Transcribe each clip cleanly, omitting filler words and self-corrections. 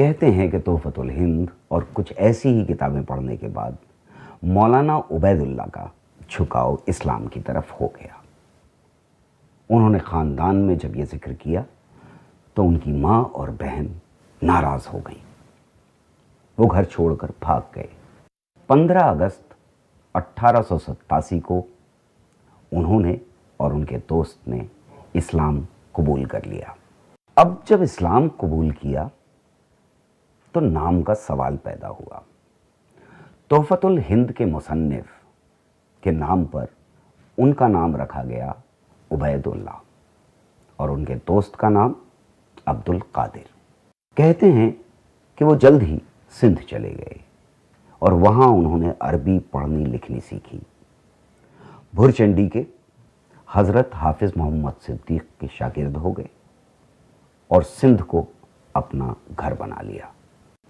کہتے ہیں کہ تحفۃ الہند اور کچھ ایسی ہی کتابیں پڑھنے کے بعد مولانا عبید اللہ کا جھکاؤ اسلام کی طرف ہو گیا۔ انہوں نے خاندان میں جب یہ ذکر کیا تو ان کی ماں اور بہن ناراض ہو گئیں، وہ گھر چھوڑ کر بھاگ گئے۔ 15 اگست 1887 کو انہوں نے اور ان کے دوست نے اسلام قبول کر لیا۔ اب جب اسلام قبول کیا تو نام کا سوال پیدا ہوا۔ تحفۃ الہند کے مصنف کے نام پر ان کا نام رکھا گیا عبید اللہ اور ان کے دوست کا نام عبد القادر۔ کہتے ہیں کہ وہ جلد ہی سندھ چلے گئے اور وہاں انہوں نے عربی پڑھنی لکھنی سیکھی۔ بھرچنڈی کے حضرت حافظ محمد صدیق کے شاگرد ہو گئے اور سندھ کو اپنا گھر بنا لیا۔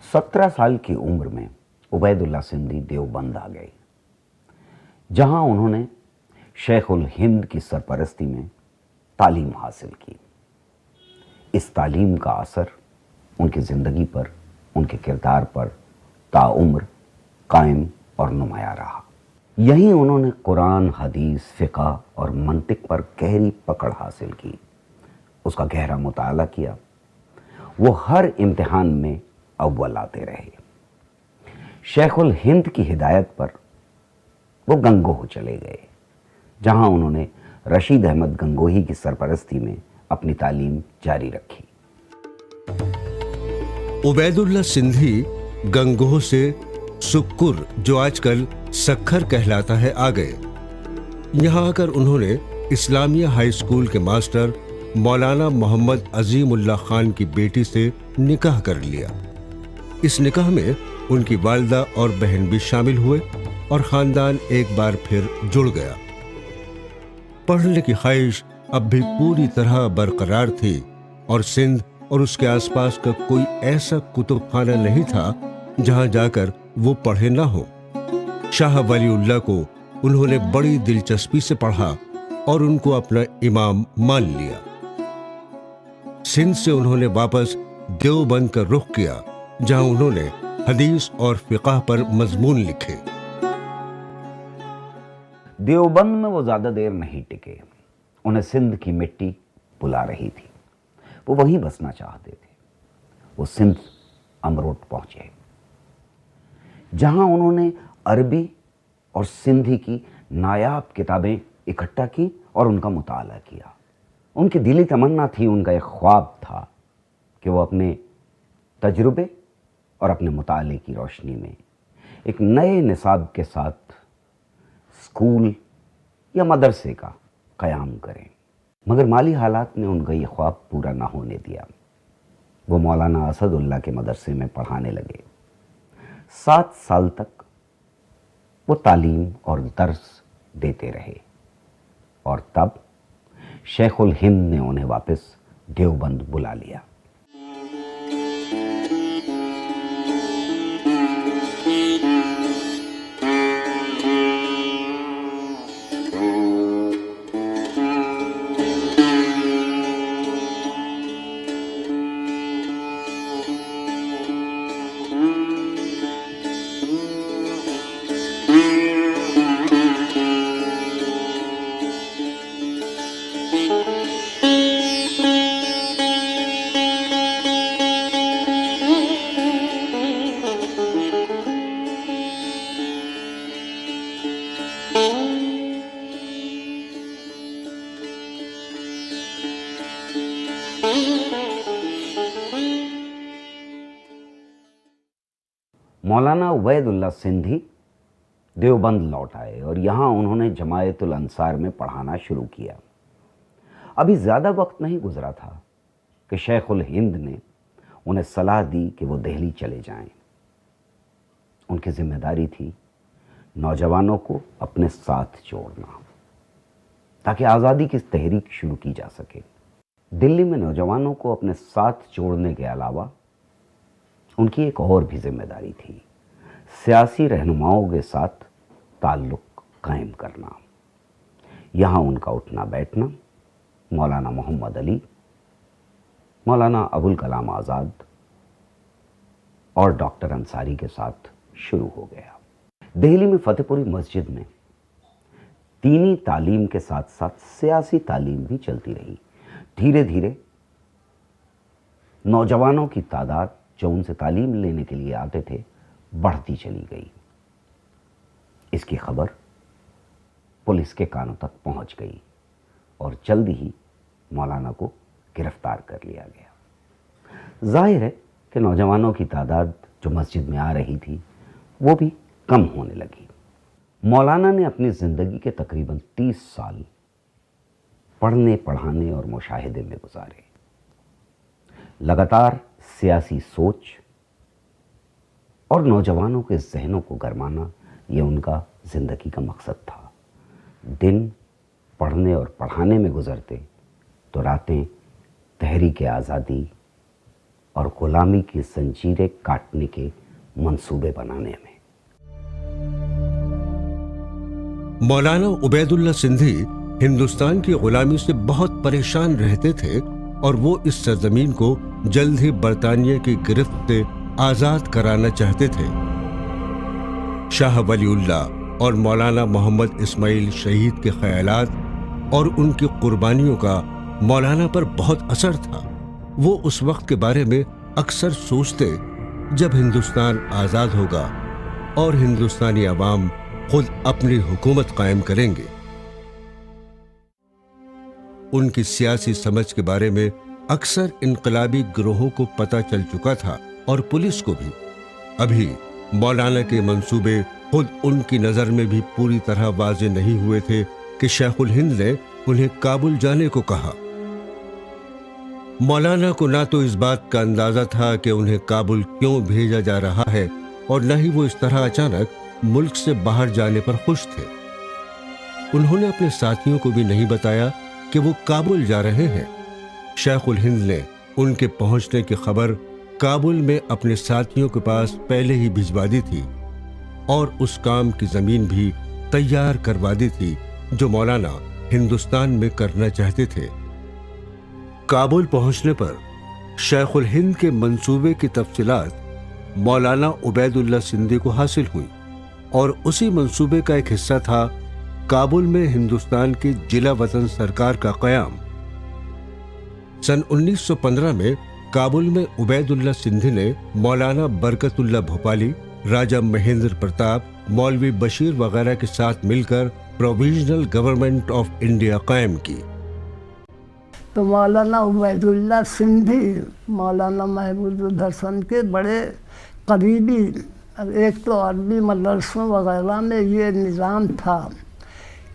17 سال کی عمر میں عبید اللہ سندھی دیوبند آ گئے، جہاں انہوں نے شیخ الہند کی سرپرستی میں تعلیم حاصل کی۔ اس تعلیم کا اثر ان کی زندگی پر، ان کے کردار پر تاعمر قائم اور نمایاں رہا۔ یہیں انہوں نے قرآن، حدیث، فقہ اور منطق پر گہری پکڑ حاصل کی، اس کا گہرا مطالعہ کیا۔ وہ ہر امتحان میں اول آتے رہے۔ شیخ الہند کی ہدایت پر وہ گنگوہ چلے گئے، جہاں انہوں نے رشید احمد گنگوہی کی سرپرستی میں اپنی تعلیم جاری رکھی۔ عبید اللہ سندھی گنگوہ سے سکر، جو آج کل سکھر کہلاتا ہے، آ گئے۔ یہاں آ کر انہوں نے اسلامیہ ہائی اسکول کے ماسٹر مولانا محمد عظیم اللہ خان کی بیٹی سے نکاح کر لیا۔ اس نکاح میں ان کی والدہ اور بہن بھی شامل ہوئے اور خاندان ایک بار پھر جڑ گیا۔ پڑھنے کی خواہش اب بھی پوری طرح برقرار تھی اور سندھ اور اس کے آس پاس کا کوئی ایسا کتب خانہ نہیں تھا جہاں جا کر وہ پڑھے نہ ہو۔ شاہ ولی اللہ کو انہوں نے بڑی دلچسپی سے پڑھا اور ان کو اپنا امام مان لیا۔ سندھ سے انہوں نے واپس دیوبند کا رخ کیا، جہاں انہوں نے حدیث اور فقہ پر مضمون لکھے۔ دیوبند میں وہ زیادہ دیر نہیں ٹکے، انہیں سندھ کی مٹی بلا رہی تھی، وہ وہیں بسنا چاہتے تھے۔ وہ سندھ امروٹ پہنچے، جہاں انہوں نے عربی اور سندھی کی نایاب کتابیں اکٹھا کی اور ان کا مطالعہ کیا۔ ان کی دلی تمنا تھی، ان کا ایک خواب تھا کہ وہ اپنے تجربے اور اپنے مطالعے کی روشنی میں ایک نئے نصاب کے ساتھ اسکول یا مدرسے کا قیام کریں، مگر مالی حالات نے ان کا یہ خواب پورا نہ ہونے دیا۔ وہ مولانا اسد اللہ کے مدرسے میں پڑھانے لگے۔ 7 سال تک وہ تعلیم اور درس دیتے رہے اور تب شیخ الہند نے انہیں واپس دیوبند بلا لیا۔ مولانا عبید اللہ سندھی دیوبند لوٹ آئے اور یہاں انہوں نے جماعت الانصار میں پڑھانا شروع کیا۔ ابھی زیادہ وقت نہیں گزرا تھا کہ شیخ الہند نے انہیں صلاح دی کہ وہ دہلی چلے جائیں۔ ان کی ذمہ داری تھی نوجوانوں کو اپنے ساتھ جوڑنا تاکہ آزادی کی تحریک شروع کی جا سکے۔ دلی میں نوجوانوں کو اپنے ساتھ جوڑنے کے علاوہ ان کی ایک اور بھی ذمہ داری تھی، سیاسی رہنماؤں کے ساتھ تعلق قائم کرنا۔ یہاں ان کا اٹھنا بیٹھنا مولانا محمد علی، مولانا ابوالکلام آزاد، اور ڈاکٹر انصاری کے ساتھ شروع ہو گیا۔ دہلی میں فتح پوری مسجد میں دینی تعلیم کے ساتھ ساتھ سیاسی تعلیم بھی چلتی رہی۔ دھیرے دھیرے نوجوانوں کی تعداد جو ان سے تعلیم لینے کے لیے آتے تھے بڑھتی چلی گئی۔ اس کی خبر پولیس کے کانوں تک پہنچ گئی اور جلد ہی مولانا کو گرفتار کر لیا گیا۔ ظاہر ہے کہ نوجوانوں کی تعداد جو مسجد میں آ رہی تھی وہ بھی کم ہونے لگی۔ مولانا نے اپنی زندگی کے تقریباً 30 سال پڑھنے پڑھانے اور مشاہدے میں گزارے۔ لگاتار سیاسی سوچ اور نوجوانوں کے ذہنوں کو گرمانا یہ ان کا زندگی کا مقصد تھا۔ دن پڑھنے اور پڑھانے میں گزرتے تو راتیں تحریک آزادی اور غلامی کی زنجیریں کاٹنے کے منصوبے بنانے میں۔ مولانا عبید اللہ سندھی ہندوستان کی غلامی سے بہت پریشان رہتے تھے اور وہ اس سرزمین کو جلد ہی برطانیہ کی گرفت سے آزاد کرانا چاہتے تھے۔ شاہ ولی اللہ اور مولانا محمد اسماعیل شہید کے خیالات اور ان کی قربانیوں کا مولانا پر بہت اثر تھا۔ وہ اس وقت کے بارے میں اکثر سوچتے جب ہندوستان آزاد ہوگا اور ہندوستانی عوام خود اپنی حکومت قائم کریں گے۔ ان کی سیاسی سمجھ کے بارے میں اکثر انقلابی گروہوں کو پتہ چل چکا تھا اور پولیس کو بھی۔ ابھی مولانا کے منصوبے خود ان کی نظر میں بھی پوری طرح واضح نہیں ہوئے تھے کہ شیخ الہند نے انہیں کابل جانے کو کہا۔ مولانا کو نہ تو اس بات کا اندازہ تھا کہ انہیں کابل کیوں بھیجا جا رہا ہے اور نہ ہی وہ اس طرح اچانک ملک سے باہر جانے پر خوش تھے۔ انہوں نے اپنے ساتھیوں کو بھی نہیں بتایا کہ وہ کابل جا رہے ہیں۔ شیخ الہند نے ان کے پہنچنے کی خبر کابل میں اپنے ساتھیوں کے پاس پہلے ہی بھجوا دی تھی اور اس کام کی زمین بھی تیار کروا دی تھی جو مولانا ہندوستان میں کرنا چاہتے تھے۔ کابل پہنچنے پر شیخ الہند کے منصوبے کی تفصیلات مولانا عبید اللہ سندھی کو حاصل ہوئی اور اسی منصوبے کا ایک حصہ تھا کابل میں ہندوستان کی جلا وطن سرکار کا قیام۔ سن 1915 میں کابل میں عبید اللہ سندھی نے مولانا برکت اللہ بھوپالی، راجہ مہندر پرتاپ، مولوی بشیر وغیرہ کے ساتھ مل کر پروویژنل گورنمنٹ آف انڈیا قائم کی۔ تو مولانا عبید اللہ سندھی مولانا محمود الحسن کے بڑے قریبی، ایک تو عربی مدرسوں وغیرہ میں یہ نظام تھا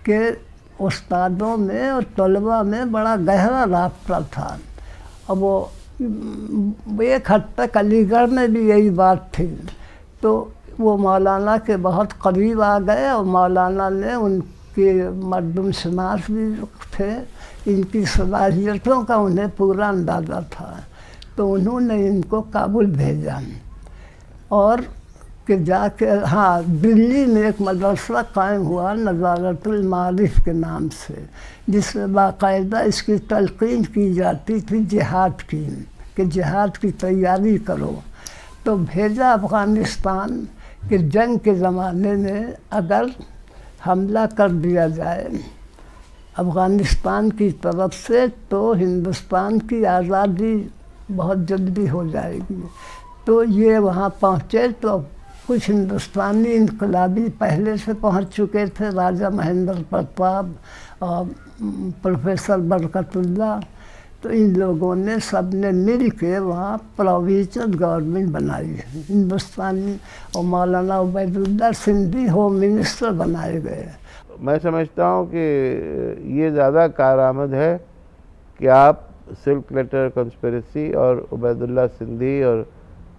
کہ استادوں میں اور طلباء میں بڑا گہرا رابطہ تھا۔ اب وہ ایک حد تک علی گڑھ میں بھی یہی بات تھی، تو وہ مولانا کے بہت قریب آ گئے اور مولانا نے ان کے مردم شناس بھی تھے، ان کی صلاحیتوں کا انہیں پورا اندازہ تھا، تو انہوں نے ان کو کابل بھیجا اور کہ جا کے دلی میں ایک مدرسہ قائم ہوا نظارت المعارف کے نام سے، جس میں باقاعدہ اس کی تلقین کی جاتی تھی جہاد کی، کہ جہاد کی تیاری کرو۔ تو بھیجا افغانستان کہ جنگ کے زمانے میں اگر حملہ کر دیا جائے افغانستان کی طرف سے تو ہندوستان کی آزادی بہت جلدی ہو جائے گی۔ تو یہ وہاں پہنچے تو کچھ ہندوستانی انقلابی پہلے سے پہنچ چکے تھے، راجہ مہندر پرتاپ اور پروفیسر برکت اللہ، تو ان لوگوں نے سب نے مل کے وہاں پروویژنل گورنمنٹ بنائی ہندوستانی، اور مولانا عبید اللہ سندھی ہوم منسٹر بنائے گئے۔ میں سمجھتا ہوں کہ یہ زیادہ کارآمد ہے کہ آپ سلک لیٹر کنسپریسی اور عبید اللہ سندھی اور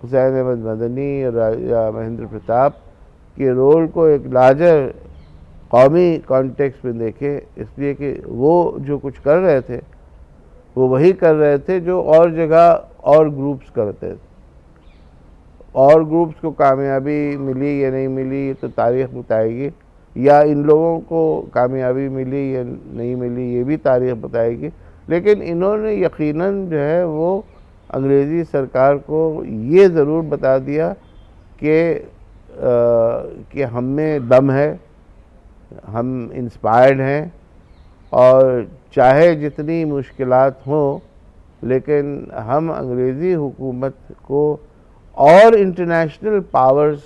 حسین احمد مدنی اور راجہ مہندر پرتاپ کے رول کو ایک لارجر قومی کانٹیکس میں دیکھیں، اس لیے کہ وہ جو کچھ کر رہے تھے وہ وہی کر رہے تھے جو اور جگہ اور گروپس کرتے تھے۔ اور گروپس کو کامیابی ملی یا نہیں ملی یہ تو تاریخ بتائے گی، یا ان لوگوں کو کامیابی ملی یا نہیں ملی یہ بھی تاریخ بتائے گی، لیکن انہوں نے یقیناً جو ہے وہ انگریزی سرکار کو یہ ضرور بتا دیا کہ ہم میں دم ہے، ہم انسپائرڈ ہیں، اور چاہے جتنی مشکلات ہوں لیکن ہم انگریزی حکومت کو اور انٹرنیشنل پاورز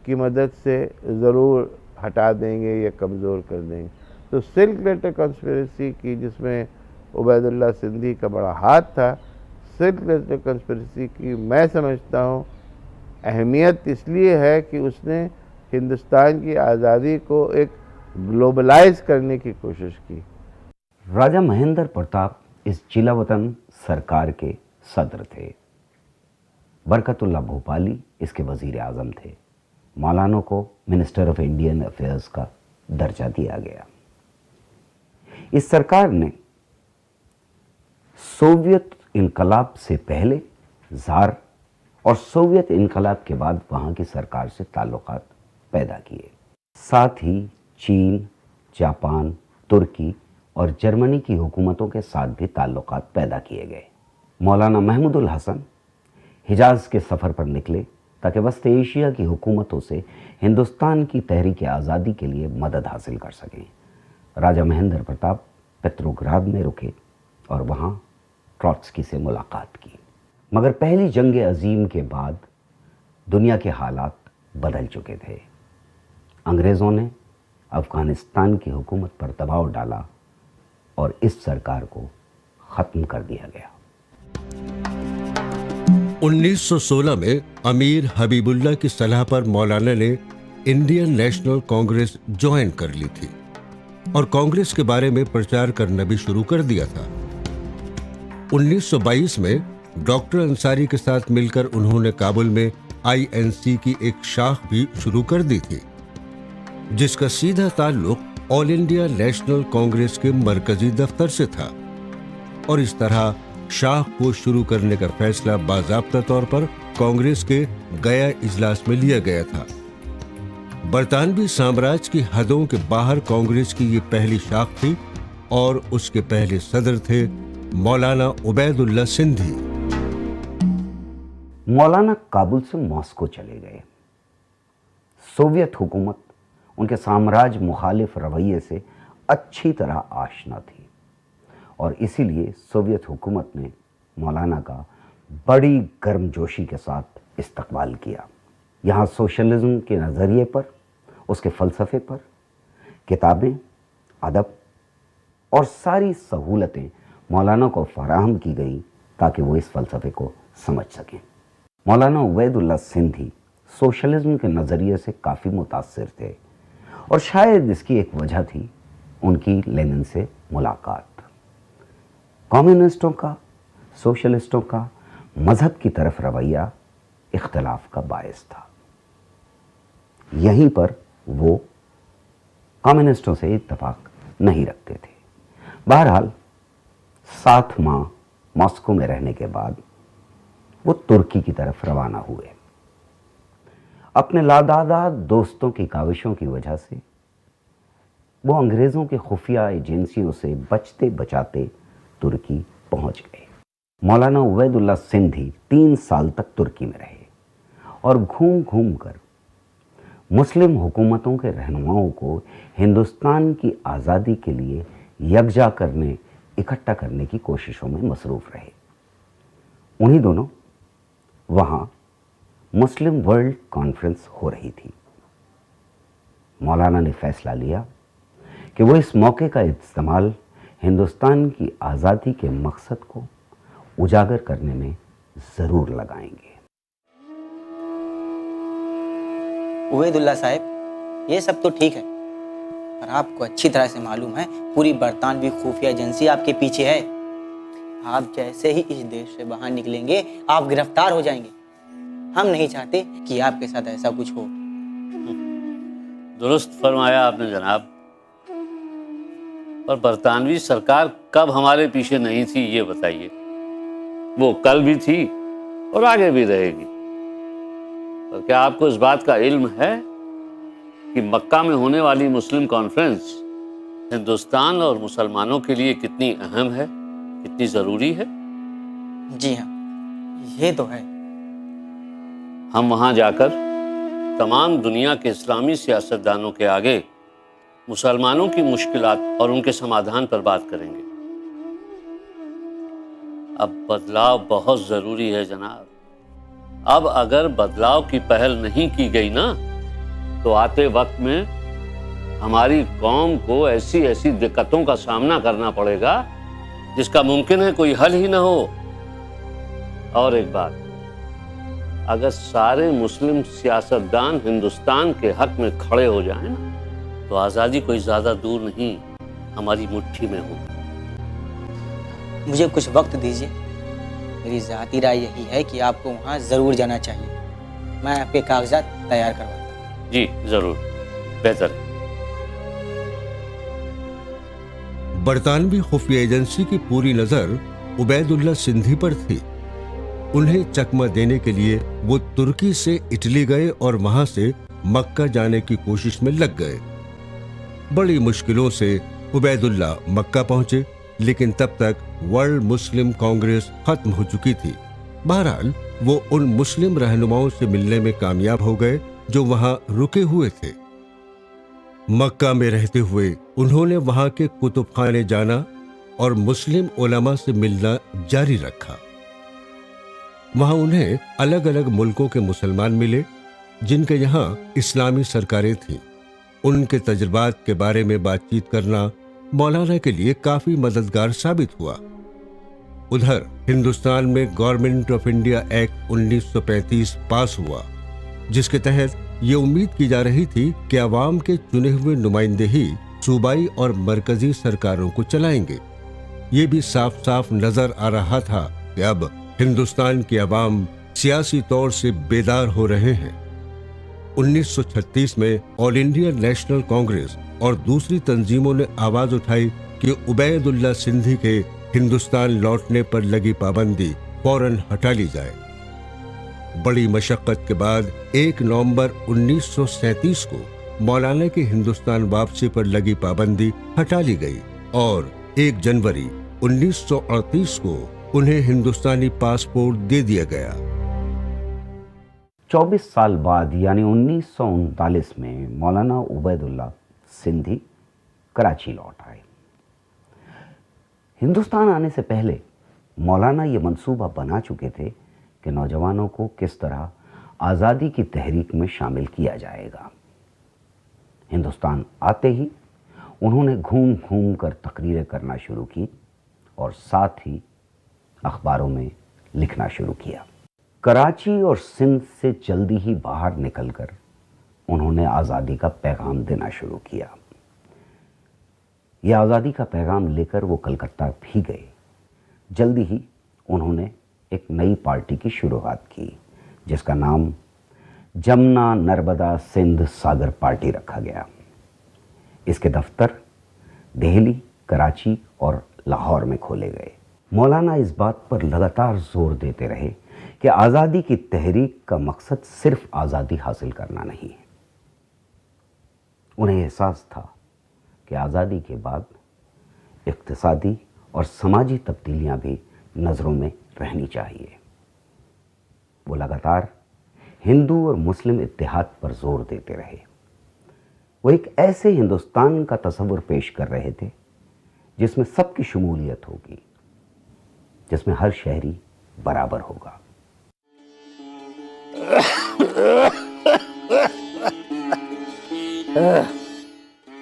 کی مدد سے ضرور ہٹا دیں گے یا کمزور کر دیں گے۔ تو سلک لیٹر کنسپریسی کی، جس میں عبید اللہ سندھی کا بڑا ہاتھ تھا، سلک لیٹر کنسپریسی کی میں سمجھتا ہوں اہمیت اس لیے ہے کہ اس نے ہندوستان کی آزادی کو ایک گلوبلائز کرنے کی کوشش کی۔ راجہ مہندر پرتاپ اس ضلع وطن سرکار کے صدر تھے۔ برکت اللہ بھوپالی اس کے وزیر اعظم تھے۔ مولانا کو منسٹر آف انڈین افیئرز کا درجہ دیا گیا۔ اس سرکار نے سوویت انقلاب سے پہلے زار اور سوویت انقلاب کے بعد وہاں کی سرکار سے تعلقات پیدا کیے۔ ساتھ ہی چین، جاپان، ترکی اور جرمنی کی حکومتوں کے ساتھ بھی تعلقات پیدا کیے گئے۔ مولانا محمود الحسن حجاز کے سفر پر نکلے تاکہ وسط ایشیا کی حکومتوں سے ہندوستان کی تحریک آزادی کے لیے مدد حاصل کر سکیں۔ راجہ مہندر پرتاپ پتروگراد میں رکے اور وہاں ٹروٹسکی سے ملاقات کی۔ مگر پہلی جنگ عظیم کے بعد دنیا کے حالات بدل چکے تھے۔ انگریزوں نے افغانستان کی حکومت پر دباؤ ڈالا اور اس سرکار کو ختم کر دیا گیا۔ 1916 میں امیر حبیب اللہ کی صلاح پر مولانا نے انڈین نیشنل کانگریس جوائن کر لی تھی اور کانگریس کے بارے میں پرچار کرنا بھی شروع کر دیا تھا۔ 1922 میں ڈاکٹر انصاری کے ساتھ مل کر انہوں نے کابل میں INC کی ایک شاخ بھی شروع کر دی تھی، جس کا سیدھا تعلق آل انڈیا نیشنل کانگریس کے مرکزی دفتر سے تھا، اور اس طرح شاخ کو شروع کرنے کا فیصلہ باضابطہ طور پر کانگریس کے گیا اجلاس میں لیا گیا تھا۔ برطانوی سامراج کی حدوں کے باہر کانگریس کی یہ پہلی شاخ تھی اور اس کے پہلے صدر تھے مولانا عبید اللہ سندھی۔ مولانا کابل سے ماسکو چلے گئے۔ سوویت حکومت ان کے سامراج مخالف رویے سے اچھی طرح آشنا تھی، اور اسی لیے سوویت حکومت نے مولانا کا بڑی گرم جوشی کے ساتھ استقبال کیا۔ یہاں سوشلزم کے نظریے پر، اس کے فلسفے پر کتابیں، ادب اور ساری سہولتیں مولانا کو فراہم کی گئیں تاکہ وہ اس فلسفے کو سمجھ سکیں۔ مولانا عبید اللہ سندھی سوشلزم کے نظریے سے کافی متاثر تھے، اور شاید اس کی ایک وجہ تھی ان کی لینن سے ملاقات۔ کمیونسٹوں کا، سوشلسٹوں کا مذہب کی طرف رویہ اختلاف کا باعث تھا۔ یہیں پر وہ کمیونسٹوں سے اتفاق نہیں رکھتے تھے۔ بہرحال 7 ماہ ماسکو میں رہنے کے بعد وہ ترکی کی طرف روانہ ہوئے۔ اپنے لاداداد دوستوں کی کاوشوں کی وجہ سے وہ انگریزوں کے خفیہ ایجنسیوں سے بچتے بچاتے ترکی پہنچ گئے۔ مولانا عبید اللہ سندھی 3 سال تک ترکی میں رہے اور گھوم گھوم کر مسلم حکومتوں کے رہنماؤں کو ہندوستان کی آزادی کے لیے یکجا کرنے، اکٹھا کرنے کی کوششوں میں مصروف رہے۔ انہی دونوں وہاں مسلم ورلڈ کانفرنس ہو رہی تھی۔ مولانا نے فیصلہ لیا کہ وہ اس موقع کا استعمال ہندوستان کی آزادی کے مقصد کو اجاگر کرنے میں ضرور لگائیں گے۔ عبید اللہ صاحب، یہ سب تو ٹھیک ہے، پر آپ کو اچھی طرح سے معلوم ہے پوری برطانوی خفیہ ایجنسی آپ کے پیچھے ہے۔ آپ جیسے ہی اس دیش سے باہر نکلیں گے آپ گرفتار ہو جائیں گے۔ ہم نہیں چاہتے کہ آپ کے ساتھ ایسا کچھ ہو۔ درست فرمایا آپ نے جناب، پر برطانوی سرکار کب ہمارے پیچھے نہیں تھی یہ بتائیے؟ وہ کل بھی تھی اور آگے بھی رہے گی۔ اور کیا آپ کو اس بات کا علم ہے کہ مکہ میں ہونے والی مسلم کانفرنس ہندوستان اور مسلمانوں کے لیے کتنی اہم ہے، کتنی ضروری ہے؟ جی ہاں، یہ تو ہے۔ ہم وہاں جا کر تمام دنیا کے اسلامی سیاستدانوں کے آگے مسلمانوں کی مشکلات اور ان کے سمادھان پر بات کریں گے۔ اب بدلاؤ بہت ضروری ہے جناب۔ اب اگر بدلاؤ کی پہل نہیں کی گئی نا تو آتے وقت میں ہماری قوم کو ایسی ایسی دقتوں کا سامنا کرنا پڑے گا جس کا ممکن ہے کوئی حل ہی نہ ہو۔ اور ایک بات، اگر سارے مسلم سیاستدان ہندوستان کے حق میں کھڑے ہو جائیں نا تو آزادی کوئی زیادہ دور نہیں، ہماری مٹھی میں ہو۔ مجھے کچھ وقت دیجیے، میری ذاتی رائے یہی ہے کہ آپ کو وہاں ضرور جانا چاہیے۔ میں آپ کے کاغذات تیار کرواتا ہوں۔ جی ضرور، بہتر ہے۔ برطانوی خفیہ ایجنسی کی پوری نظر عبید اللہ سندھی پر تھی۔ انہیں چکمہ دینے کے لیے وہ ترکی سے اٹلی گئے اور وہاں سے مکہ جانے کی کوشش میں لگ گئے۔ بڑی مشکلوں سے عبید اللہ مکہ پہنچے، لیکن تب تک ورلڈ مسلم کانگریس ختم ہو چکی تھی۔ بہرحال وہ ان مسلم رہنماؤں سے ملنے میں کامیاب ہو گئے جو وہاں رکے ہوئے تھے۔ مکہ میں رہتے ہوئے انہوں نے وہاں کے کتب خانے جانا اور مسلم علماء سے ملنا جاری رکھا۔ وہاں انہیں الگ الگ ملکوں کے مسلمان ملے جن کے یہاں اسلامی سرکاریں تھیں۔ ان کے تجربات کے بارے میں بات چیت کرنا مولانا کے لیے کافی مددگار ثابت ہوا۔ ادھر ہندوستان میں گورنمنٹ آف انڈیا ایکٹ 1935 پاس ہوا، جس کے تحت یہ امید کی جا رہی تھی کہ عوام کے چنے ہوئے نمائندے ہی صوبائی اور مرکزی سرکاروں کو چلائیں گے۔ یہ بھی صاف صاف نظر آ رہا تھا کہ اب ہندوستان کے عوام سیاسی طور سے بیدار ہو رہے ہیں۔ 1936 میں آل انڈیا نیشنل کانگریس اور دوسری تنظیموں نے آواز اٹھائی کہ عبید اللہ سندھی کے ہندوستان لوٹنے پر لگی پابندی فوراً ہٹا لی جائے۔ بڑی مشقت کے بعد 1 نومبر 1937 کو مولانا کے ہندوستان واپسی پر لگی پابندی ہٹا لی گئی اور 1 جنوری 1938 کو انہیں ہندوستانی پاسپورٹ دے دیا گیا۔ 24 سال بعد یعنی 1939 میں مولانا عبید اللہ سندھی کراچی لوٹ آئے۔ ہندوستان آنے سے پہلے مولانا یہ منصوبہ بنا چکے تھے کہ نوجوانوں کو کس طرح آزادی کی تحریک میں شامل کیا جائے گا۔ ہندوستان آتے ہی انہوں نے گھوم گھوم کر تقریریں کرنا شروع کی اور ساتھ ہی اخباروں میں لکھنا شروع کیا۔ کراچی اور سندھ سے جلدی ہی باہر نکل کر انہوں نے آزادی کا پیغام دینا شروع کیا۔ یہ آزادی کا پیغام لے کر وہ کلکتہ بھی گئے۔ جلدی ہی انہوں نے ایک نئی پارٹی کی شروعات کی جس کا نام جمنا نرمدا سندھ ساگر پارٹی رکھا گیا۔ اس کے دفتر دہلی، کراچی اور لاہور میں کھولے گئے۔ مولانا اس بات پر لگاتار زور دیتے رہے کہ آزادی کی تحریک کا مقصد صرف آزادی حاصل کرنا نہیں ہے۔ انہیں احساس تھا کہ آزادی کے بعد اقتصادی اور سماجی تبدیلیاں بھی نظروں میں رہنی چاہیے۔ وہ لگاتار ہندو اور مسلم اتحاد پر زور دیتے رہے۔ وہ ایک ایسے ہندوستان کا تصور پیش کر رہے تھے جس میں سب کی شمولیت ہوگی، جس میں ہر شہری برابر ہوگا۔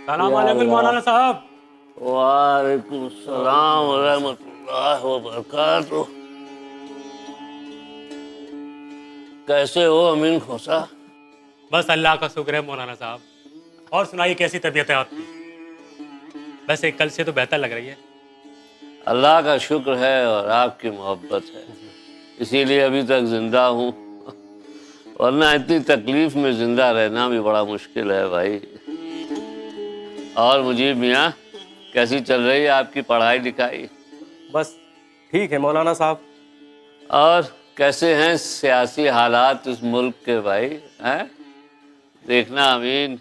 سلام علیکم مولانا صاحب۔ وعلیکم السلام ورحمۃ اللہ وبرکاتہ۔ کیسے ہو امین کھوسا؟ بس اللہ کا شکر ہے مولانا صاحب۔ اور سنائیے کیسی طبیعت ہے آپ کی؟ ویسے کل سے تو بہتر لگ رہی ہے۔ اللہ کا شکر ہے اور آپ کی محبت ہے، اسی لیے ابھی تک زندہ ہوں، ورنہ اتنی تکلیف میں زندہ رہنا بھی بڑا مشکل ہے بھائی۔ اور مجیب میاں کیسی چل رہی ہے آپ کی پڑھائی لکھائی؟ بس ٹھیک ہے مولانا صاحب۔ اور کیسے ہیں سیاسی حالات اس ملک کے بھائی؟ دیکھنا امین،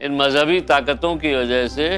ان مذہبی طاقتوں کی وجہ سے